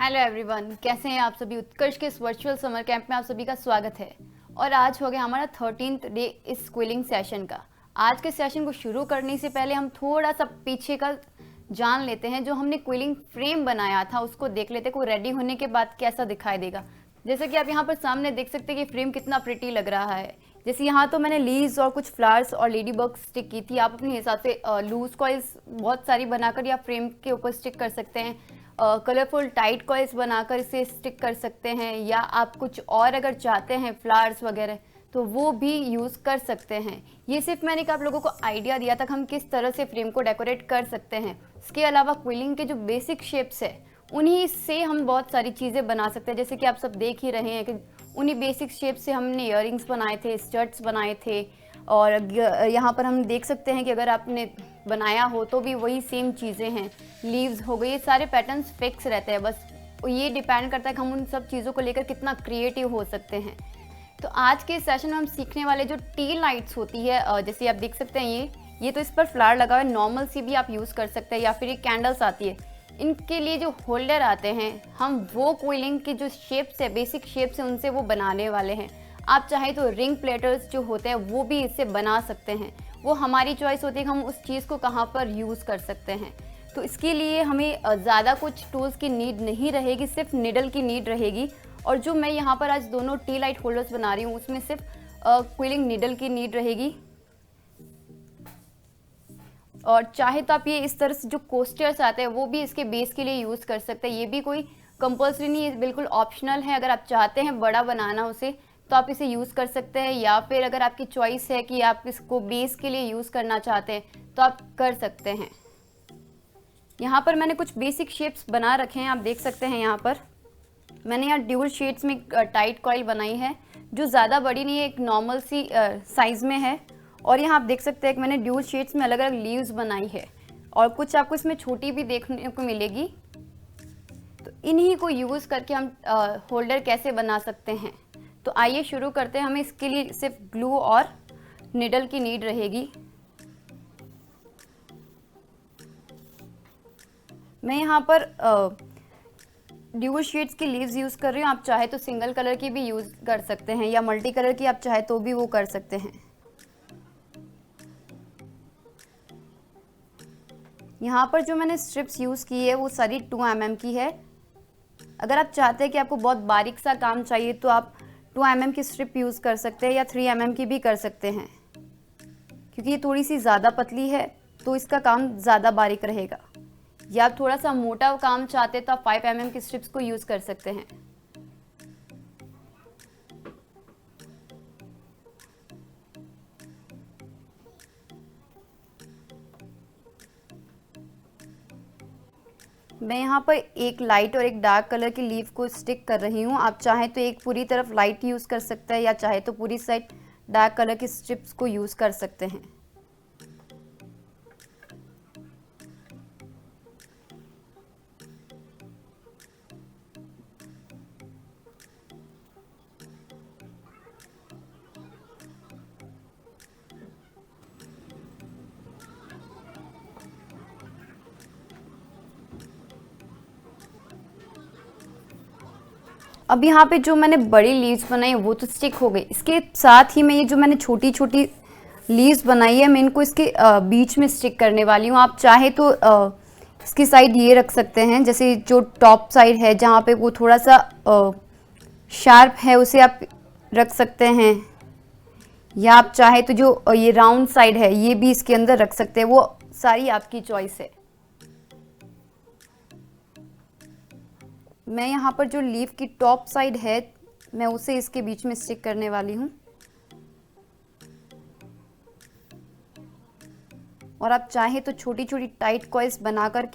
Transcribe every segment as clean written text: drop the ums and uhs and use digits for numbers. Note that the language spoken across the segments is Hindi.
हेलो एवरीवन, कैसे हैं आप सभी। उत्कर्ष के इस वर्चुअल समर कैंप में आप सभी का स्वागत है। और आज हो गया हमारा 13th डे इस क्विलिंग सेशन का। आज के सेशन को शुरू करने से पहले हम थोड़ा सा पीछे का जान लेते हैं। जो हमने क्विलिंग फ्रेम बनाया था उसको देख लेते हैं, को रेडी होने के बाद कैसा दिखाई देगा। जैसे कि आप यहाँ पर सामने देख सकते हैं कि फ्रेम कितना प्रिटी लग रहा है। जैसे यहाँ तो मैंने लीव्स और कुछ फ्लावर्स और लेडी बग स्टिक की थी। आप अपने हिसाब से लूज कॉइल्स बहुत सारी बनाकर या फ्रेम के ऊपर स्टिक कर सकते हैं। कलरफुल टाइट कॉइल्स बनाकर इसे स्टिक कर सकते हैं, या आप कुछ और अगर चाहते हैं फ्लावर्स वगैरह तो वो भी यूज़ कर सकते हैं। ये सिर्फ मैंने आप लोगों को आइडिया दिया था कि हम किस तरह से फ्रेम को डेकोरेट कर सकते हैं। इसके अलावा क्विलिंग के जो बेसिक शेप्स है उन्हीं से हम बहुत सारी चीज़ें बना सकते हैं। जैसे कि आप सब देख ही रहे हैं कि उन्हीं बेसिक शेप से हमने ईयरिंग्स बनाए थे, स्टड्स बनाए थे। और यहाँ पर हम देख सकते हैं कि अगर आपने बनाया हो तो भी वही सेम चीज़ें हैं। लीव्स हो गई, ये सारे पैटर्न्स फिक्स रहते हैं। बस ये डिपेंड करता है कि हम उन सब चीज़ों को लेकर कितना क्रिएटिव हो सकते हैं। तो आज के सेशन में हम सीखने वाले जो टी लाइट्स होती है, जैसे आप देख सकते हैं ये तो इस पर फ्लावर लगा हुआ है। नॉर्मल सी भी आप यूज़ कर सकते हैं, या फिर ये कैंडल्स आती है। इनके लिए जो होल्डर आते हैं हम वो क्विलिंग के जो शेप्स है, बेसिक शेप्स है, उनसे वो बनाने वाले हैं। आप चाहे तो रिंग प्लेटर्स जो होते हैं वो भी इससे बना सकते हैं। वो हमारी चॉइस होती है कि हम उस चीज़ को कहाँ पर यूज़ कर सकते हैं। तो इसके लिए हमें ज़्यादा कुछ टूल्स की नीड नहीं रहेगी, सिर्फ निडल की नीड रहेगी। और जो मैं यहाँ पर आज दोनों टी लाइट होल्डर्स बना रही हूँ उसमें सिर्फ क्विलिंग निडल की नीड रहेगी। और चाहे तो आप ये इस तरह से जो कोस्टर्स आते हैं वो भी इसके बेस के लिए यूज़ कर सकते हैं। ये भी कोई कंपल्सरी नहीं है, बिल्कुल ऑप्शनल है। अगर आप चाहते हैं बड़ा बनाना उसे तो आप इसे यूज़ कर सकते हैं, या फिर अगर आपकी चॉइस है कि आप इसको बेस के लिए यूज़ करना चाहते हैं तो आप कर सकते हैं। यहाँ पर मैंने कुछ बेसिक शेप्स बना रखे हैं, आप देख सकते हैं। यहाँ पर मैंने यहाँ ड्यूल शेड्स में टाइट कॉइल बनाई है जो ज़्यादा बड़ी नहीं है, एक नॉर्मल सी साइज़ में है। और यहाँ आप देख सकते हैं कि मैंने ड्यूल शेड्स में अलग अलग लीव्स बनाई है, और कुछ आपको इसमें छोटी भी देखने को मिलेगी। तो इन्हीं को यूज़ करके हम होल्डर कैसे बना सकते हैं, तो आइए शुरू करते हैं। हमें इसके लिए सिर्फ ग्लू और निडल की नीड रहेगी। मैं यहाँ पर ड्यूल शेड्स की लीव्स यूज़ कर रही हूँ। आप चाहे तो सिंगल कलर की भी यूज़ कर सकते हैं, या मल्टी कलर की आप चाहे तो भी वो कर सकते हैं। यहाँ पर जो मैंने स्ट्रिप्स यूज़ की है वो सारी 2 mm की है। अगर आप चाहते हैं कि आपको बहुत बारीक सा काम चाहिए तो आप 2 mm की स्ट्रिप यूज़ कर सकते हैं, या 3 mm की भी कर सकते हैं। क्योंकि ये थोड़ी सी ज़्यादा पतली है तो इसका काम ज़्यादा बारीक रहेगा। या आप थोड़ा सा मोटा काम चाहते हैं तो आप 5 mm की स्ट्रिप्स को यूज़ कर सकते हैं। मैं यहाँ पर एक लाइट और एक डार्क कलर की लीफ को स्टिक कर रही हूँ। आप चाहें तो एक पूरी तरफ लाइट यूज़ कर सकते हैं, या चाहे तो पूरी साइड डार्क कलर की स्ट्रिप्स को यूज़ कर सकते हैं। अब यहाँ पे जो मैंने बड़ी लीव्स बनाई वो तो स्टिक हो गई। इसके साथ ही मैं ये जो मैंने छोटी छोटी लीव्स बनाई है मैं इनको इसके बीच में स्टिक करने वाली हूँ। आप चाहे तो इसकी साइड ये रख सकते हैं, जैसे जो टॉप साइड है जहाँ पे वो थोड़ा सा शार्प है उसे आप रख सकते हैं, या आप चाहे तो जो ये राउंड साइड है ये भी इसके अंदर रख सकते हैं। वो सारी आपकी चॉइस है। मैं यहाँ पर जो लीफ की टॉप साइड है मैं उसे इसके बीच में स्टिक करने वाली हूँ। और आप चाहे तो छोटी छोटी टाइट कॉइल्स बनाकर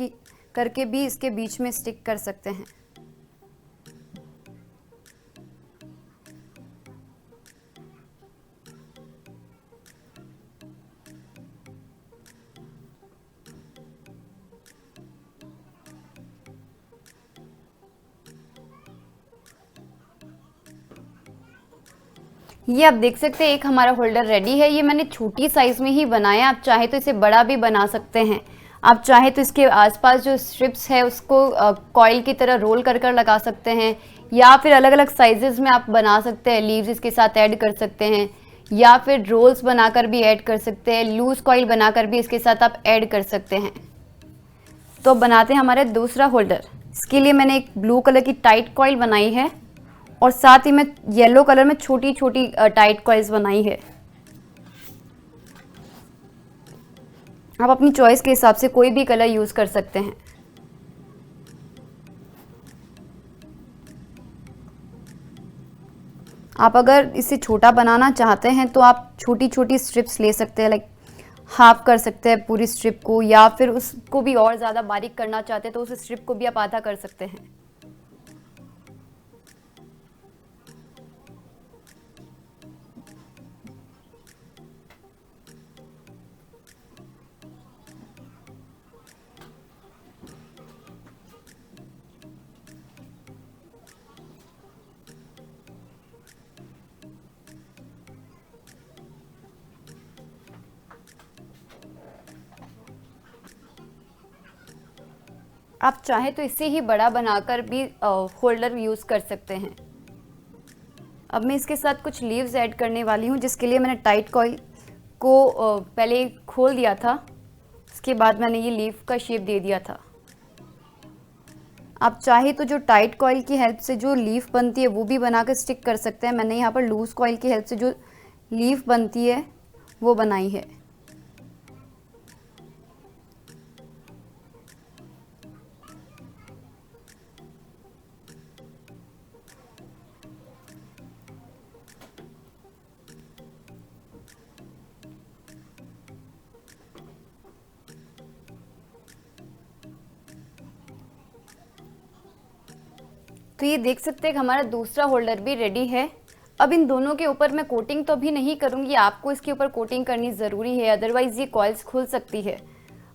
करके भी इसके बीच में स्टिक कर सकते हैं। ये आप देख सकते हैं एक हमारा होल्डर रेडी है। ये मैंने छोटी साइज़ में ही बनाया, आप चाहे तो इसे बड़ा भी बना सकते हैं। आप चाहे तो इसके आसपास जो स्ट्रिप्स है उसको कॉइल की तरह रोल कर कर लगा सकते हैं, या फिर अलग अलग साइजेस में आप बना सकते हैं, लीव्स इसके साथ ऐड कर सकते हैं, या फिर रोल्स बनाकर भी ऐड कर सकते हैं, लूज कॉइल बनाकर भी इसके साथ आप ऐड कर सकते हैं। तो बनाते हैं हमारे दूसरा होल्डर। इसके लिए मैंने एक ब्लू कलर की टाइट कॉइल बनाई है और साथ ही मैं येलो कलर में छोटी छोटी टाइट कॉइल्स बनाई है। आप अपनी चॉइस के हिसाब से कोई भी कलर यूज़ कर सकते हैं। आप अगर इसे छोटा बनाना चाहते हैं तो आप छोटी छोटी स्ट्रिप्स ले सकते हैं, लाइक हाफ कर सकते हैं पूरी स्ट्रिप को, या फिर उसको भी और ज़्यादा बारीक करना चाहते हैं तो उस स्ट्रिप को भी आप आधा कर सकते हैं। आप चाहें तो इससे ही बड़ा बनाकर भी होल्डर यूज़ कर सकते हैं। अब मैं इसके साथ कुछ लीव्स ऐड करने वाली हूँ, जिसके लिए मैंने टाइट कॉइल को पहले खोल दिया था, उसके बाद मैंने ये लीफ का शेप दे दिया था। आप चाहे तो जो टाइट कॉइल की हेल्प से जो लीफ बनती है वो भी बनाकर स्टिक कर सकते हैं। मैंने यहाँ पर लूज़ कॉइल की हेल्प से जो लीफ बनती है वो बनाई है। तो ये देख सकते हैं कि हमारा दूसरा होल्डर भी रेडी है। अब इन दोनों के ऊपर मैं कोटिंग तो अभी नहीं करूँगी, आपको इसके ऊपर कोटिंग करनी ज़रूरी है, अदरवाइज़ ये कॉइल्स खुल सकती है।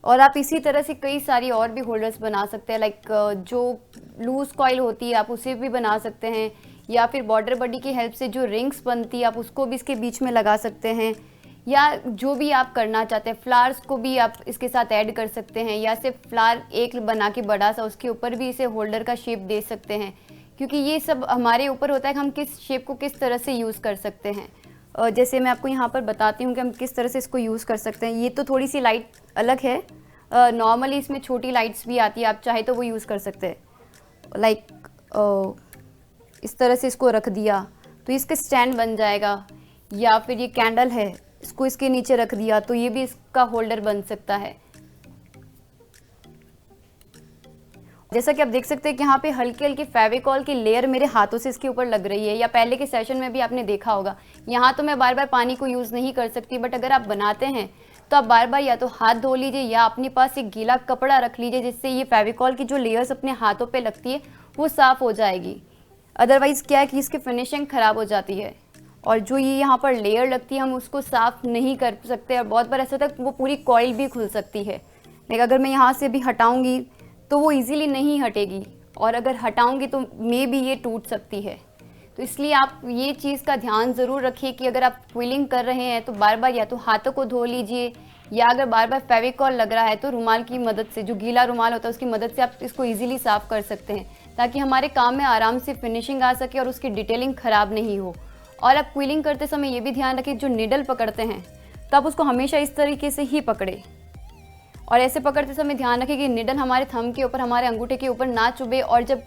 और आप इसी तरह से कई सारी और भी होल्डर्स बना सकते हैं, लाइक जो लूज़ कॉइल होती है आप उसे भी बना सकते हैं, या फिर बॉर्डर बडी की हेल्प से जो रिंग्स बनती है आप उसको भी इसके बीच में लगा सकते हैं, या जो भी आप करना चाहते हैं। फ्लावर्स को भी आप इसके साथ ऐड कर सकते हैं, या सिर्फ फ्लावर एक बना के बड़ा सा उसके ऊपर भी इसे होल्डर का शेप दे सकते हैं, क्योंकि ये सब हमारे ऊपर होता है कि हम किस शेप को किस तरह से यूज़ कर सकते हैं। जैसे मैं आपको यहाँ पर बताती हूँ कि हम किस तरह से इसको यूज़ कर सकते हैं। ये तो थोड़ी सी लाइट अलग है, नॉर्मली इसमें छोटी लाइट्स भी आती है, आप चाहे तो वो यूज़ कर सकते हैं। लाइक इस तरह से इसको रख दिया तो इसका स्टैंड बन जाएगा, या फिर ये कैंडल है इसको इसके नीचे रख दिया तो ये भी इसका होल्डर बन सकता है। जैसा कि आप देख सकते हैं कि यहाँ पे हल्की हल्की फेविकॉल की लेयर मेरे हाथों से इसके ऊपर लग रही है, या पहले के सेशन में भी आपने देखा होगा। यहाँ तो मैं बार बार पानी को यूज़ नहीं कर सकती, बट अगर आप बनाते हैं तो आप बार बार या तो हाथ धो लीजिए या अपने पास एक गीला कपड़ा रख लीजिए, जिससे ये फेविकॉल की जो लेयर्स अपने हाथों पे लगती है वो साफ़ हो जाएगी। अदरवाइज़ क्या है कि इसकी फिनिशिंग ख़राब हो जाती है, और जो ये यहाँ पर लेयर लगती है हम उसको साफ़ नहीं कर सकते, और बहुत बार ऐसा होता है वो पूरी कॉइल भी खुल सकती है। लेकिन अगर मैं यहाँ से भी हटाऊँगी तो वो इजीली नहीं हटेगी, और अगर हटाऊंगी तो मे भी ये टूट सकती है। तो इसलिए आप ये चीज़ का ध्यान ज़रूर रखिए कि अगर आप क्विलिंग कर रहे हैं तो बार बार या तो हाथों को धो लीजिए, या अगर बार बार फेविकॉल लग रहा है तो रुमाल की मदद से, जो गीला रुमाल होता है उसकी मदद से आप इसको ईजिली साफ़ कर सकते हैं, ताकि हमारे काम में आराम से फिनिशिंग आ सके और उसकी डिटेलिंग ख़राब नहीं हो। और आप क्विलिंग करते समय ये भी ध्यान रखें, जो निडल पकड़ते हैं तो आप उसको हमेशा इस तरीके से ही पकड़े, और ऐसे पकड़ते समय ध्यान रखें कि निडल हमारे थंब के ऊपर, हमारे अंगूठे के ऊपर ना चुभे, और जब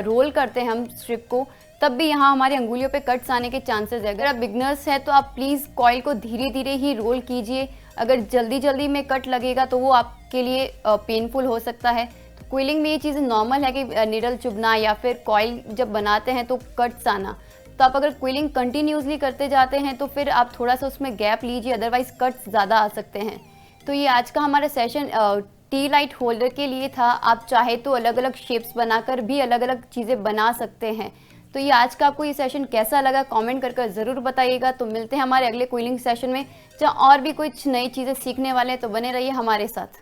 रोल करते हैं हम स्ट्रिप को तब भी यहाँ हमारी अंगुलियों पे कट्स आने के चांसेस है। अगर आप बिगनर्स हैं तो आप प्लीज़ कॉइल को धीरे धीरे ही रोल कीजिए, अगर जल्दी जल्दी में कट लगेगा तो वो आपके लिए पेनफुल हो सकता है। तो क्विलिंग में ये चीज़ नॉर्मल है कि निडल चुभना या फिर कॉइल जब बनाते हैं तो कट्स आना। तो आप अगर क्विलिंग कंटिन्यूसली करते जाते हैं तो फिर आप थोड़ा सा उसमें गैप लीजिए, अदरवाइज़ कट्स ज़्यादा आ सकते हैं। तो ये आज का हमारा सेशन टी लाइट होल्डर के लिए था। आप चाहे तो अलग अलग शेप्स बनाकर भी अलग अलग चीज़ें बना सकते हैं। तो ये आज का आपको ये सेशन कैसा लगा कमेंट कर ज़रूर बताइएगा। तो मिलते हैं हमारे अगले क्विलिंग सेशन में, जहाँ और भी कुछ नई चीज़ें सीखने वाले हैं। तो बने रहिए हमारे साथ।